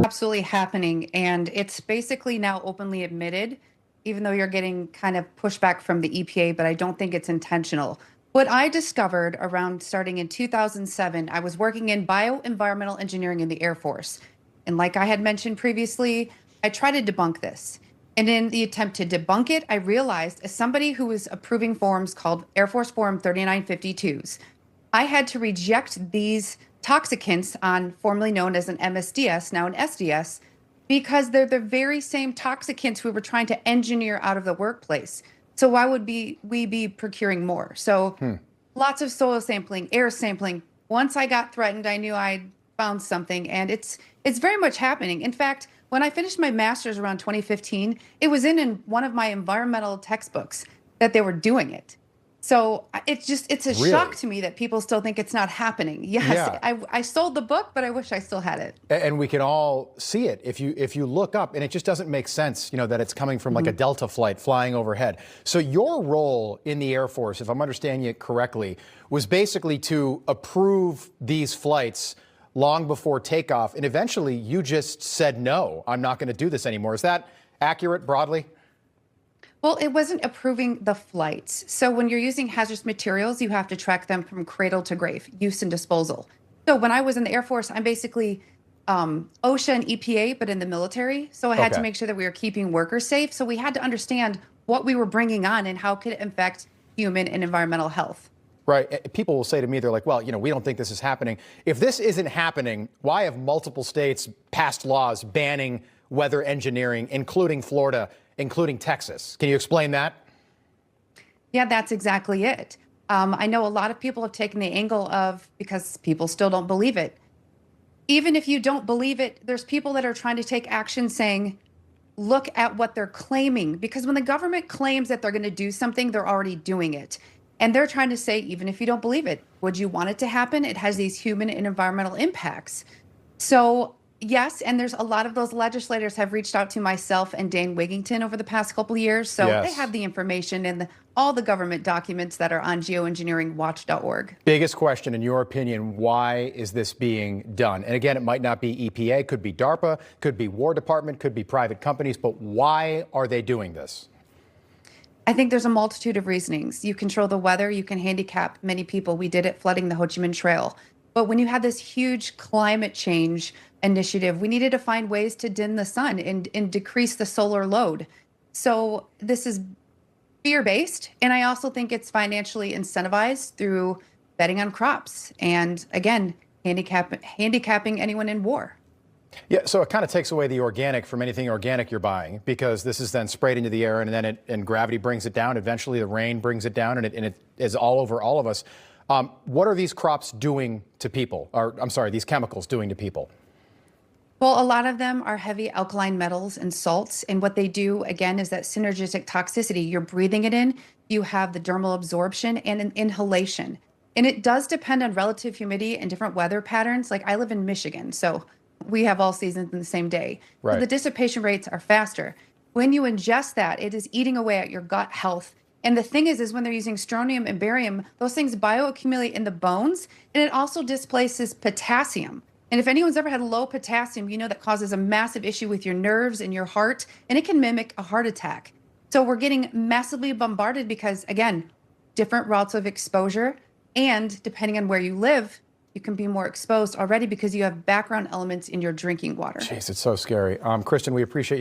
Absolutely happening, and it's basically now openly admitted, even though you're getting kind of pushback from the EPA, but I don't think it's intentional. What I discovered around starting in 2007, I was working in bioenvironmental engineering in the Air Force. And like I had mentioned previously, I tried to debunk this. And in the attempt to debunk it, I realized as somebody who was approving forms called Air Force Form 3952s, I had to reject these toxicants on formerly known as an MSDS, now an SDS, because they're the very same toxicants we were trying to engineer out of the workplace. So why would we be procuring more? So lots of soil sampling, air sampling. Once I got threatened, I knew I'd found something, and it's very much happening. In fact, when I finished my master's around 2015, it was in one of my environmental textbooks that they were doing it. So it's a shock Really? to me that people still think it's not happening. Yes, Yeah. I sold the book, but I wish I still had it. And we can all see it if you look up, and it just doesn't make sense, that it's coming from like a Delta flight flying overhead. So your role in the Air Force, if I'm understanding it correctly, was basically to approve these flights long before takeoff, and eventually you just said, no, I'm not going to do this anymore. Is that accurate broadly? Well, it wasn't approving the flights. So when you're using hazardous materials, you have to track them from cradle to grave, use and disposal. So when I was in the Air Force, I'm basically OSHA and EPA, but in the military. So I had to Okay. make sure that we were keeping workers safe. So we had to understand what we were bringing on and how could it affect human and environmental health. Right. People will say to me, they're like, well, we don't think this is happening. If this isn't happening, why have multiple states passed laws banning weather engineering, including Florida, including Texas? Can you explain that? Yeah, that's exactly it. I know a lot of people have taken the angle of because people still don't believe it. Even if you don't believe it, there's people that are trying to take action saying, look at what they're claiming. Because when the government claims that they're going to do something, they're already doing it. And they're trying to say, even if you don't believe it, would you want it to happen? It has these human and environmental impacts. So, yes, and there's a lot of those legislators have reached out to myself and Dan Wigington over the past couple of years. So they Yes. have the information and all the government documents that are on geoengineeringwatch.org. Biggest question, in your opinion, why is this being done? And again, it might not be EPA, could be DARPA, could be War Department, could be private companies, but why are they doing this? I think there's a multitude of reasonings. You control the weather, you can handicap many people. We did it flooding the Ho Chi Minh Trail. But when you have this huge climate change initiative, we needed to find ways to dim the sun and decrease the solar load. So this is fear-based. And I also think it's financially incentivized through betting on crops. And again, handicapping anyone in war. Yeah, so it kind of takes away the organic from anything organic you're buying, because this is then sprayed into the air, and then and gravity brings it down. Eventually, the rain brings it down, and it is all over all of us. What are these crops doing to people? Or I'm sorry, these chemicals doing to people? Well, a lot of them are heavy alkaline metals and salts. And what they do, again, is that synergistic toxicity. You're breathing it in, you have the dermal absorption and an inhalation. And it does depend on relative humidity and different weather patterns. Like I live in Michigan, so we have all seasons in the same day. So Right. the dissipation rates are faster. When you ingest that, it is eating away at your gut health. And the thing is when they're using strontium and barium, those things bioaccumulate in the bones, and it also displaces potassium. And if anyone's ever had low potassium, you know that causes a massive issue with your nerves and your heart, and it can mimic a heart attack. So we're getting massively bombarded because, again, different routes of exposure. And depending on where you live, you can be more exposed already because you have background elements in your drinking water. Jeez, it's so scary. Kristen, we appreciate you.